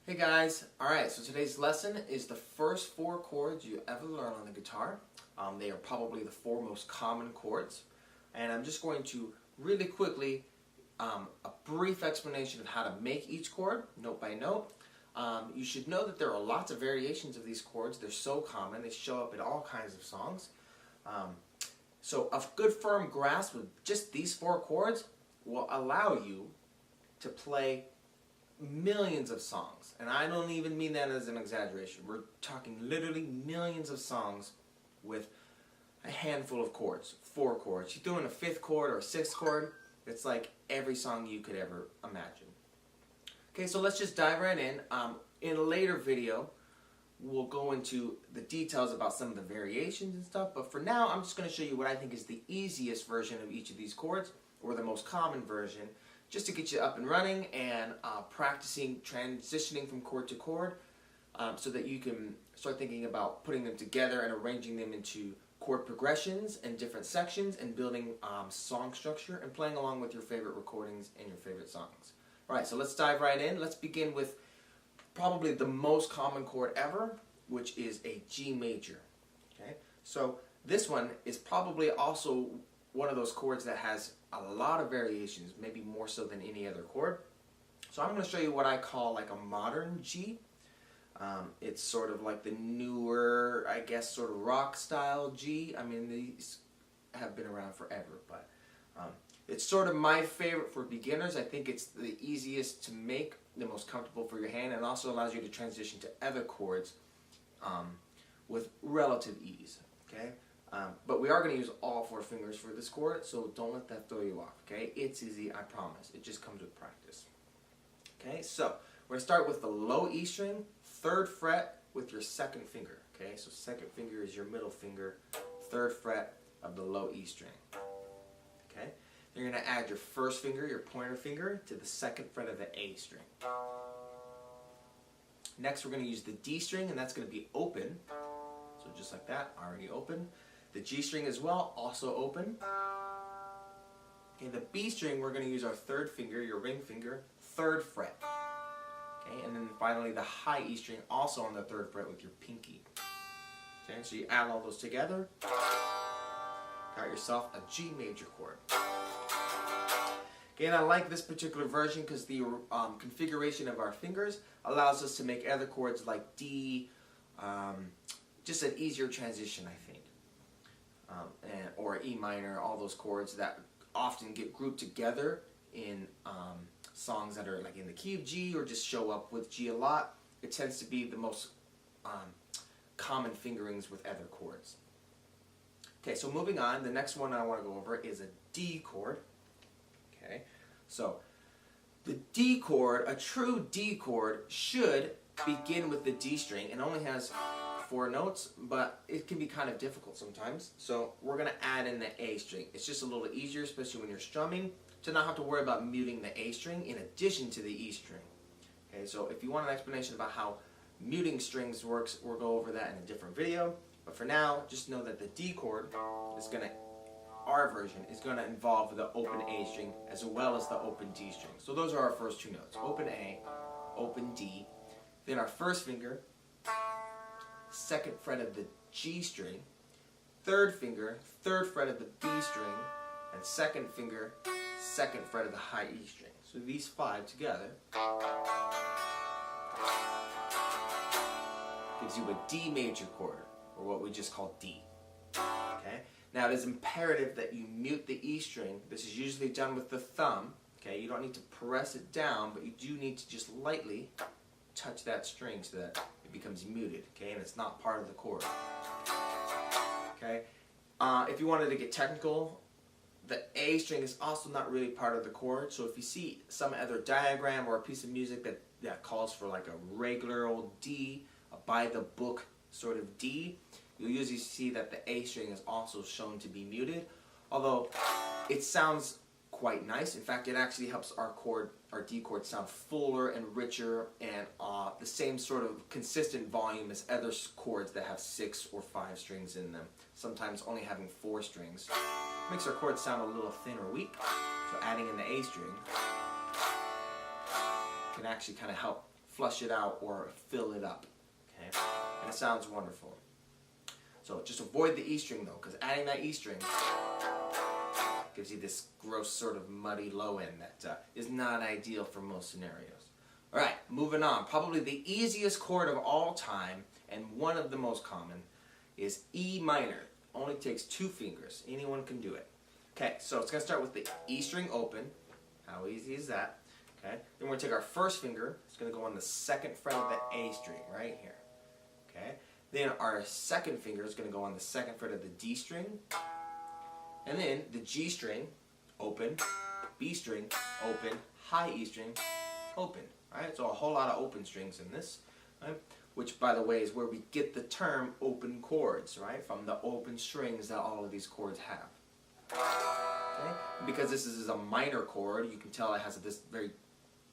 Hey guys, alright, so today's lesson is the first 4 chords you ever learn on the guitar. They are probably the 4 most common chords. And I'm just going to really quickly, a brief explanation of how to make each chord, note by note. You should know that there are lots of variations of these chords. They're so common, they show up in all kinds of songs. So a good firm grasp of just these 4 chords will allow you to play millions of songs, and I don't even mean that as an exaggeration. We're talking literally millions of songs with a handful of chords, 4 chords. You throw in a 5th chord or a 6th chord, it's like every song you could ever imagine. Okay, so let's just dive right in. In a later video, we'll go into the details about some of the variations and stuff, but for now, I'm just going to show you what I think is the easiest version of each of these chords, or the most common version, just to get you up and running and practicing transitioning from chord to chord, so that you can start thinking about putting them together and arranging them into chord progressions and different sections and building song structure and playing along with your favorite recordings and your favorite songs. Alright, so let's dive right in. Let's begin with probably the most common chord ever, which is a G major. Okay, so this one is probably also one of those chords that has a lot of variations, maybe more so than any other chord. So I'm going to show you what I call like a modern G. It's sort of like the newer, I guess, sort of rock style G. I mean, these have been around forever, but it's sort of my favorite for beginners. I think it's the easiest to make, the most comfortable for your hand, and also allows you to transition to other chords with relative ease. Okay. But we are going to use all 4 fingers for this chord, so don't let that throw you off, okay? It's easy, I promise. It just comes with practice. Okay, so we're going to start with the low E string, 3rd fret with your 2nd finger, okay? So 2nd finger is your middle finger, 3rd fret of the low E string, okay? Then you're going to add your 1st finger, your pointer finger, to the 2nd fret of the A string. Next, we're going to use the D string, and that's going to be open, so just like that, already open. The G string as well, also open. Okay, the B string, we're going to use our 3rd finger, your ring finger, 3rd fret. Okay, and then finally the high E string, also on the 3rd fret with your pinky. Okay, so you add all those together, got yourself a G major chord. Okay, and I like this particular version because the configuration of our fingers allows us to make other chords like D, just an easier transition, I think. Or E minor, all those chords that often get grouped together in songs that are like in the key of G or just show up with G a lot. It tends to be the most common fingerings with other chords. Okay, so moving on, the next one I want to go over is a D chord. Okay, so the D chord, a true D chord, should begin with the D string and only has 4 notes, but it can be kind of difficult sometimes. So we're going to add in the A string. It's just a little easier, especially when you're strumming, to not have to worry about muting the A string in addition to the E string. Okay, so if you want an explanation about how muting strings works, we'll go over that in a different video. But for now, just know that the D chord is going to, our version, is going to involve the open A string as well as the open D string. So those are our first 2 notes, open A, open D. Then our 1st finger, 2nd fret of the G string, 3rd finger, 3rd fret of the B string, and 2nd finger, 2nd fret of the high E string. So these 5 together gives you a D major chord, or what we just call D. Okay? Now it is imperative that you mute the E string. This is usually done with the thumb. Okay? You don't need to press it down, but you do need to just lightly touch that string so that it becomes muted, okay, and it's not part of the chord. Okay, if you wanted to get technical, the A string is also not really part of the chord. So if you see some other diagram or a piece of music that calls for like a regular old D, a by the book sort of D, you'll usually see that the A string is also shown to be muted, although it sounds quite nice. In fact, it actually helps our D chord sound fuller and richer and the same sort of consistent volume as other chords that have 6 or 5 strings in them. Sometimes only having 4 strings makes our chords sound a little thin or weak. So adding in the A string can actually kind of help flush it out or fill it up. Okay? And it sounds wonderful. So just avoid the E string though, because adding that E string gives you this gross sort of muddy low end that is not ideal for most scenarios. Alright, moving on. Probably the easiest chord of all time, and one of the most common, is E minor. Only takes 2 fingers. Anyone can do it. Okay, so it's going to start with the E string open. How easy is that? Okay, then we're going to take our first finger. It's going to go on the 2nd fret of the A string, right here. Okay, then our second finger is going to go on the 2nd fret of the D string. And then the G string, open, B string, open, high E string, open. Right? So a whole lot of open strings in this. Right? Which, by the way, is where we get the term open chords, right? From the open strings that all of these chords have. Okay? Because this is a minor chord, you can tell it has this very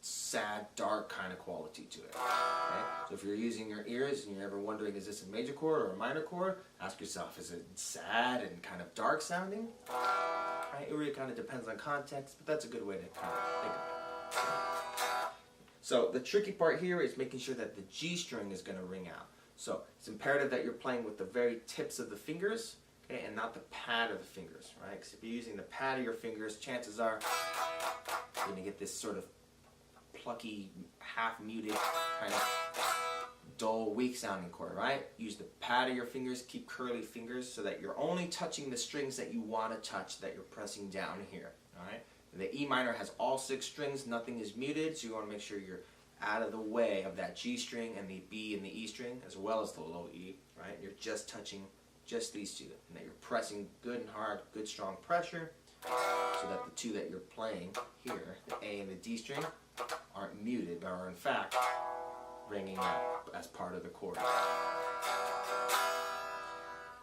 sad, dark kind of quality to it. Okay? So if you're using your ears and you're ever wondering, is this a major chord or a minor chord? Ask yourself, is it sad and kind of dark sounding? Right? It really kind of depends on context, but that's a good way to kind of think of it. So the tricky part here is making sure that the G string is going to ring out. So it's imperative that you're playing with the very tips of the fingers, okay, and not the pad of the fingers, right? Because if you're using the pad of your fingers, chances are you're going to get this sort of plucky, half-muted, kind of dull, weak-sounding chord, right? Use the pad of your fingers, keep curly fingers so that you're only touching the strings that you want to touch, that you're pressing down here, all right? The E minor has all 6 strings, nothing is muted, so you want to make sure you're out of the way of that G string and the B and the E string, as well as the low E, right? You're just touching just these 2, and that you're pressing good and hard, good strong pressure, so that the 2 that you're playing here, the A and the D string, aren't muted, but are in fact ringing out as part of the chord.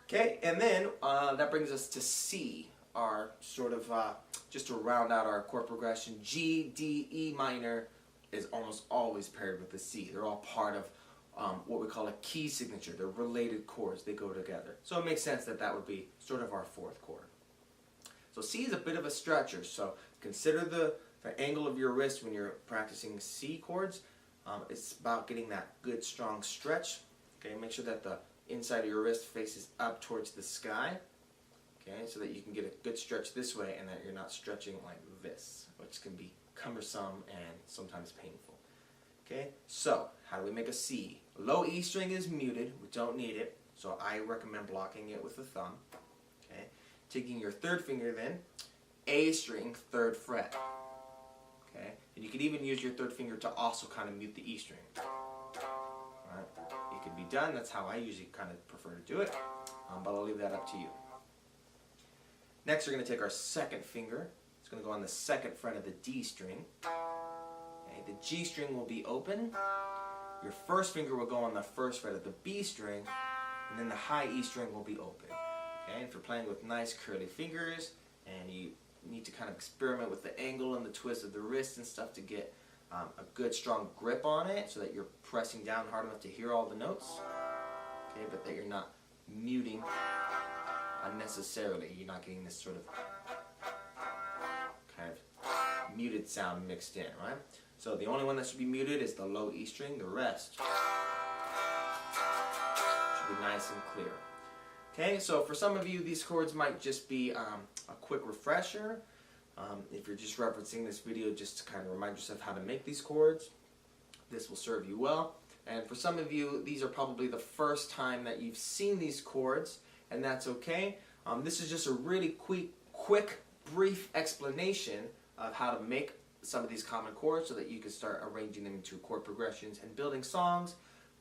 Okay, and then that brings us to C, our sort of, just to round out our chord progression. G, D, E minor is almost always paired with the C. They're all part of what we call a key signature. They're related chords. They go together. So it makes sense that that would be sort of our 4th chord. So C is a bit of a stretcher. So consider the angle of your wrist when you're practicing C chords. It's about getting that good strong stretch. Okay, make sure that the inside of your wrist faces up towards the sky. Okay, so that you can get a good stretch this way and that you're not stretching like this, which can be cumbersome and sometimes painful. Okay, so how do we make a C? Low E string is muted, we don't need it, so I recommend blocking it with the thumb. Okay, taking your 3rd finger then, A string, 3rd fret. Okay, and you can even use your 3rd finger to also kind of mute the E string. Right? It can be done, that's how I usually kind of prefer to do it, but I'll leave that up to you. Next, we're going to take our 2nd finger. It's going to go on the 2nd fret of the D string. Okay, the G string will be open. Your 1st finger will go on the 1st fret of the B string, and then the high E string will be open. Okay, if you're playing with nice curly fingers, and you need to kind of experiment with the angle and the twist of the wrist and stuff to get a good strong grip on it, so that you're pressing down hard enough to hear all the notes. Okay, but that you're not muting unnecessarily. You're not getting this sort of kind of muted sound mixed in, right? So the only one that should be muted is the low E string. The rest should be nice and clear. Okay, so for some of you, these chords might just be a quick refresher. If you're just referencing this video just to kind of remind yourself how to make these chords, this will serve you well. And for some of you, these are probably the first time that you've seen these chords, and that's okay. This is just a really quick, brief explanation of how to make some of these common chords so that you can start arranging them into chord progressions and building songs.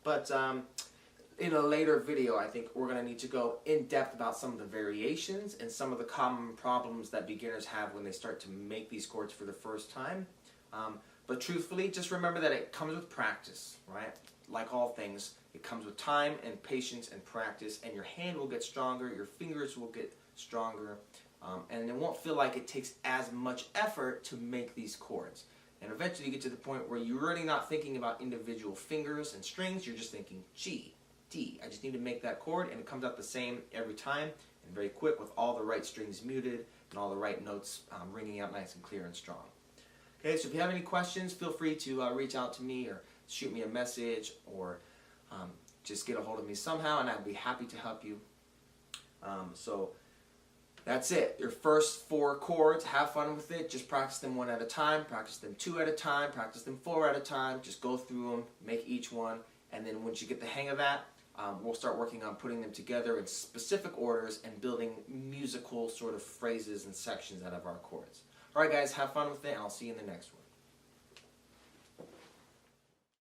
But in a later video, I think we're going to need to go in depth about some of the variations and some of the common problems that beginners have when they start to make these chords for the first time. But truthfully, just remember that it comes with practice, right? Like all things, it comes with time and patience and practice, and your hand will get stronger, your fingers will get stronger, and it won't feel like it takes as much effort to make these chords. And eventually you get to the point where you're really not thinking about individual fingers and strings, you're just thinking G, D. I just need to make that chord, and it comes out the same every time, and very quick with all the right strings muted and all the right notes ringing out nice and clear and strong. Okay, so if you have any questions, feel free to reach out to me or shoot me a message or just get a hold of me somehow, and I'd be happy to help you. So that's it. Your first 4 chords, have fun with it. Just practice them 1 at a time, practice them 2 at a time, practice them 4 at a time. Just go through them, make each one, and then once you get the hang of that, we'll start working on putting them together in specific orders and building musical sort of phrases and sections out of our chords. Alright guys, have fun with it, and I'll see you in the next one.